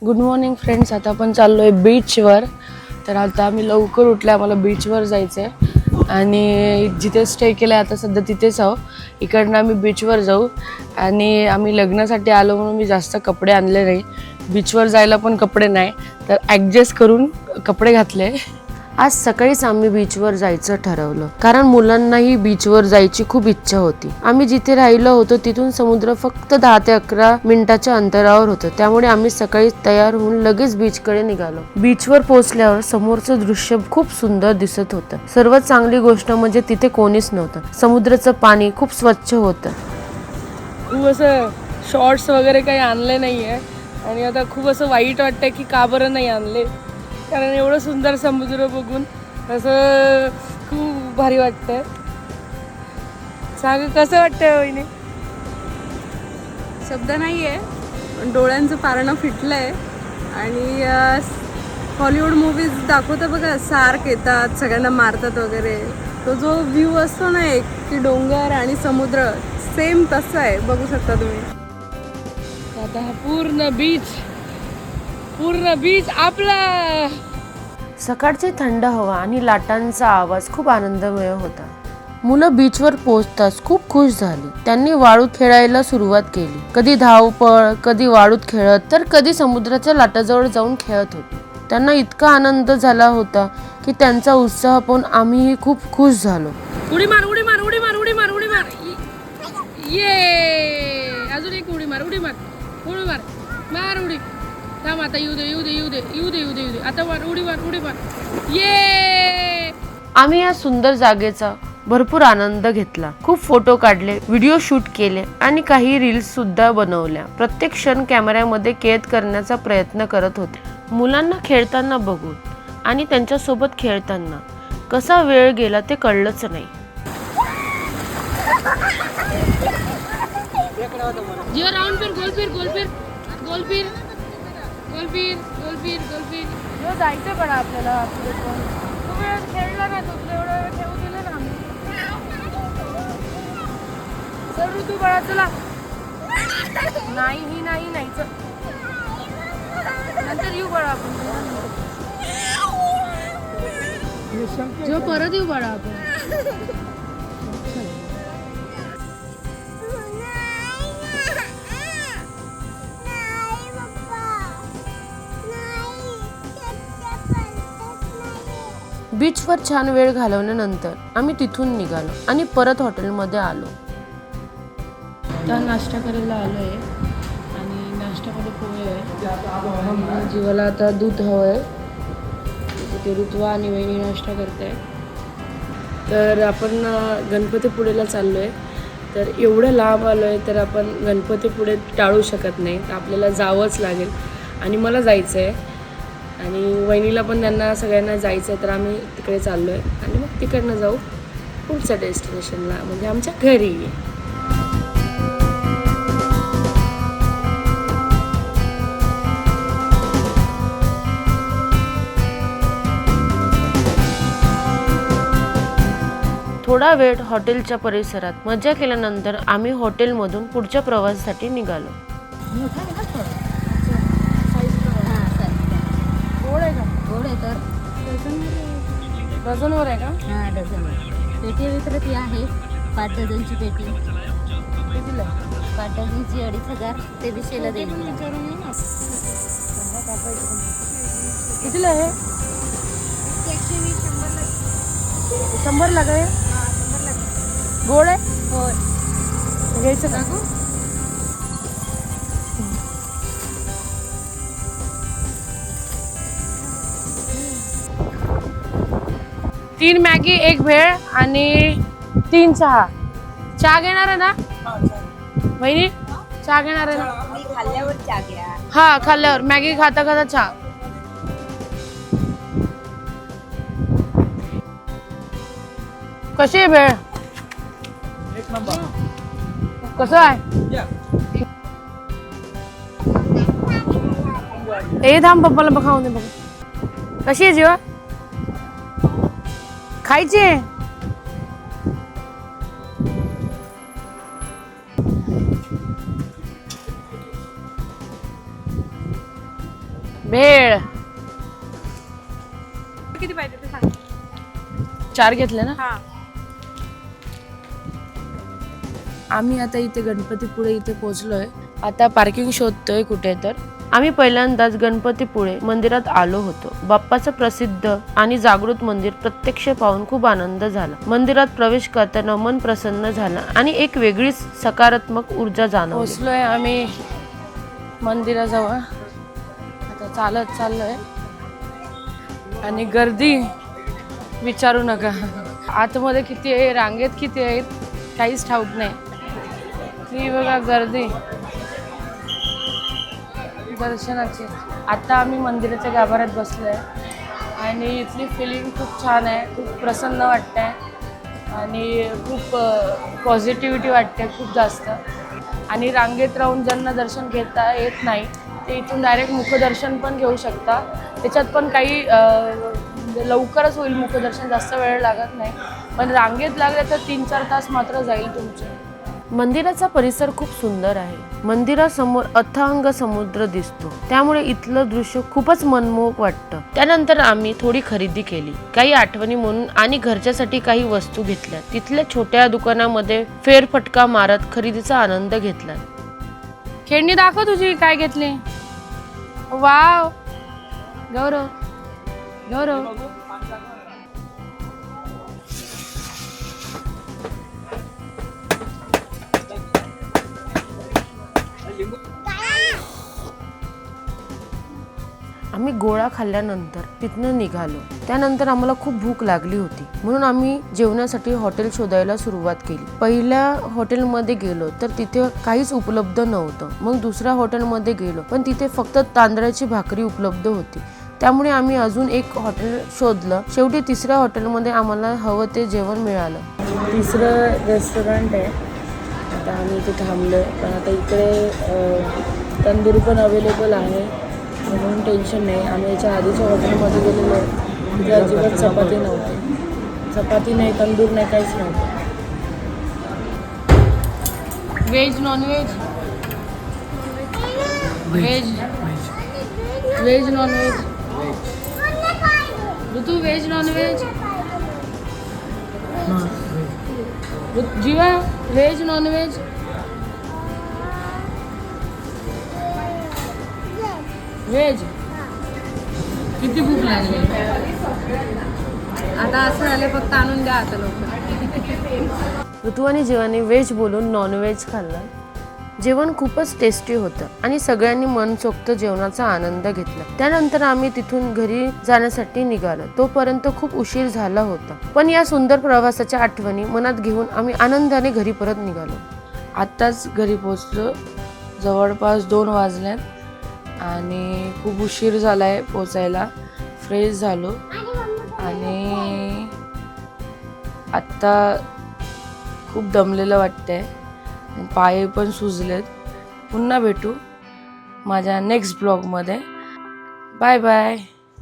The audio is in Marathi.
Good morning friends. आता आपण चाललो आहे बीचवर. तर आता आम्ही लवकर उठलो आहे, आम्हाला बीचवर जायचं आहे आणि जिथे स्टे केलं आहे आता सध्या तिथेच आहो. इकडनं आम्ही बीचवर जाऊ आणि आम्ही लग्नासाठी आलो म्हणून मी जास्त कपडे आणले नाही. बीचवर जायला पण कपडे नाही तर ॲडजस्ट करून कपडे घातले. आज सकाळीच आम्ही बीचवर जायचं ठरवलं कारण मुलांनाही बीचवर जायची खूप इच्छा होती. आम्ही जिथे राहिलो होतो तिथून समुद्र फक्त 10 ते 11 मिनिटाच्या अंतरावर होतं, त्यामुळे आम्ही सकाळी तयार होऊन लगेच बीचकडे निघालो. बीचवर पोहोचल्यावर समोरचं दृश्य खूप सुंदर दिसत होतं. सर्वात चांगली गोष्ट म्हणजे तिथे कोणीच नव्हतं. समुद्राचं पाणी खूप स्वच्छ होतं. खूप असं शॉर्ट्स वगैरे काही आणले नाहीये आणि आता खूप असं वाईट वाटतंय की का बरं नाही आणले, कारण एवढं सुंदर समुद्र बघून असं खूप भारी वाटतंय. सांग कसं वाटतंय वहिनी? शब्द नाही आहे, पण डोळ्यांचं पारणं फिटलंय. आणि हॉलिवूड मूवीज दाखवतं बघा, सार्क येतात सगळ्यांना मारतात वगैरे, तो जो व्ह्यू असतो ना एक की डोंगर आणि समुद्र, सेम तसं आहे. बघू शकता तुम्ही. आता हा पूर्ण बीच आपला. सकाळची थंड हवा आणि लाटांचा आवाज खूप आनंदमय होता. मुलं बीचवर पोहोचताच खूप खुश झाली. त्यांनी वाळूत खेळायला सुरुवात केली. कधी धावपळ, कधी वाळूत खेळत, तर कधी समुद्राच्या लाटाजवळ जाऊन खेळत होते. त्यांना इतका आनंद झाला होता की त्यांचा उत्साह पाहून आम्हीही खूप खुश झालो. उडी मार, उडी मार, उडी मार, उडी मार, उडी मार. ये अजून एक उडी मार, उडी मार, उडी मार, मार उडी. थांब आता येऊ दे. आता मार, उडी मार, उडी मार. ये. आम्ही या सुंदर जागेचा भरपूर आनंद घेतला. खूप फोटो काढले, व्हिडिओ शूट केले आणि काही रील्स सुद्धा बनवल्या. प्रत्येक क्षण कॅमेऱ्यामध्ये कैद करण्याचा प्रयत्न करत होते. मुलांना खेळताना बघून आणि त्यांच्यासोबत खेळताना कसा वेळ गेला ते कळलंच नाही. जायचं पण आपल्याला खेळला ना, तुला एवढा वेळ खेळू दिलं ना आम्ही. चल ऋतू बाळा, चला. नाही नंतर येऊ बाळा आपण. जेव्हा परत येऊ बाळा आपण. बीचवर छान वेळ घालवल्यानंतर आम्ही तिथून निघालो आणि परत हॉटेलमध्ये आलो. तर नाश्ता करायला आलो आहे आणि नाश्त्यामध्ये पोहे आहे. जीवाला आता दूध हवं आहे. ते ऋतुवा आणि वहिनी नाश्ता करते. तर आपण गणपतीपुळेला चाललो आहे. तर एवढं लांब आलो आहे तर आपण गणपतीपुळे टाळू शकत नाही, तर आपल्याला जावंच लागेल आणि मला जायचं आहे आणि वहिनीला पण, त्यांना सगळ्यांना जायचं आहे. तर आम्ही तिकडे चाललो आहे आणि मग तिकडनं जाऊ पुढच्या डेस्टिनेशनला, म्हणजे आमच्या घरी. थोडा वेळ हॉटेलच्या परिसरात मजा केल्यानंतर आम्ही हॉटेलमधून पुढच्या प्रवासासाठी निघालो. डझनवर आहे का? हां, डझनवर. पेटी विक्रेती ती आहे 5 डझनची पेटी. कितीला? 5 डझनची 2,500 2300ला देईल. कितीला आहे? 100 काय? गोड आहे? हो. घ्यायचं का? 3 मॅगी, 1 भेळ आणि 3 चहा. चहा घेणार आहे ना वहिनी? चहा घेणार आहे ना? खाल्ल्यावर चहा घ्या. हा, खाल्ल्यावर. मॅगी खाता खाता चहा. कशी आहे भेळ? एक नंबर. कसं आहे? ए थांब, पप्पाला बघावं दे. बघ कशी आहे जीवा? खायची आहे? भेळ किती पाहिजे ते सांग. 4 घेतले ना. हा. आम्ही आता इथे गणपतीपुळे इथे पोहोचलोय. आता पार्किंग शोधतोय कुठे तर. आम्ही पहिल्यांदाच गणपतीपुळे मंदिरात आलो होतो. बाप्पाचं प्रसिद्ध आणि जागृत मंदिर प्रत्यक्ष पाहून खूप आनंद झाला. मंदिरात प्रवेश करताना मन प्रसन्न झालं आणि एक वेगळीच सकारात्मक ऊर्जा जाणवली. पोहोचलोय आम्ही मंदिराजवळ. आता चालत चाललोय आणि गर्दी विचारू नका. आतमध्ये किती आहे, रांगेत किती आहेत काहीच ठाऊक नाही. ही बघा गर्दी दर्शनाची. आता आम्ही मंदिराच्या गाभाऱ्यात बसलोय आणि इथली फिलिंग खूप छान आहे. खूप प्रसन्न वाटतंय आणि खूप पॉझिटिव्हिटी वाटते खूप जास्त. आणि रांगेत राहून ज्यांना दर्शन घेता येत नाही ते इथून डायरेक्ट मुखदर्शन पण घेऊ शकता. त्याच्यात पण काही लवकरच होईल मुखदर्शन, जास्त वेळ लागत नाही. पण रांगेत लागले तर 3-4 तास मात्र जाईल तुमचे. मंदिराचा परिसर खूप सुंदर आहे. मंदिरासमोर अथांग समुद्र दिसतो, त्यामुळे इथलं दृश्य खूपच मनमोहक वाटतं. त्यानंतर आम्ही थोडी खरेदी केली, काही आठवणी म्हणून आणि घरच्यासाठी काही वस्तू घेतल्या. तिथल्या छोट्या दुकानामध्ये फेरफटका मारत खरेदीचा आनंद घेतला. खेळणी दाखव तुझी काय घेतली. वाव गौरव गौरव. आम्ही गोळा खाल्ल्यानंतर तिथनं निघालो. त्यानंतर आम्हाला खूप भूक लागली होती, म्हणून आम्ही जेवणासाठी हॉटेल शोधायला सुरुवात केली. पहिल्या हॉटेलमध्ये गेलो तर तिथे काहीच उपलब्ध नव्हतं. मग दुसऱ्या हॉटेलमध्ये गेलो पण तिथे फक्त तांदळाची भाकरी उपलब्ध होती. त्यामुळे आम्ही अजून एक हॉटेल शोधलं. शेवटी तिसऱ्या हॉटेलमध्ये आम्हाला हवं ते जेवण मिळालं. तिसरं रेस्टॉरंट आहे. आता आम्ही इथे थांबलो पण आता इकडे तंदूर पण अवेलेबल आहे म्हणून टेन्शन नाही. आम्ही याच्या आधीच्या हॉटेलमध्ये गेलेलो आहे, तिथे अजिबात चपाती नव्हती. चपाती नाही, तंदूर नाही, काहीच नव्हतं. Veg nonveg veg veg nonveg Ritu veg nonveg Jeeva veg nonveg veg. किती भूक लागली. आता असं झालं फक्त आणून द्या आता लवकर. ऋतू आणि जीवाने व्हेज बोलून नॉनव्हेज खाल्लं. जेवण खूपच टेस्टी होतं आणि सगळ्यांनी मनसोक्त जेवणाचा आनंद घेतला. त्यानंतर आम्ही तिथून घरी जाण्यासाठी निघालो. तोपर्यंत खूप उशीर झाला होता, पण या सुंदर प्रवासाच्या आठवणी मनात घेऊन आम्ही आनंदाने घरी परत निघालो. आत्ताच घरी पोहोचलो. जवळपास 2 वाजल्यात आणि खूप उशीर झालाय पोचायला. फ्रेश झालो आणि आत्ता खूप दमलेलं वाटतंय, पाय पण सुजलेत. पुन्हा भेटू माझ्या नेक्स्ट ब्लॉगमध्ये. Bye bye.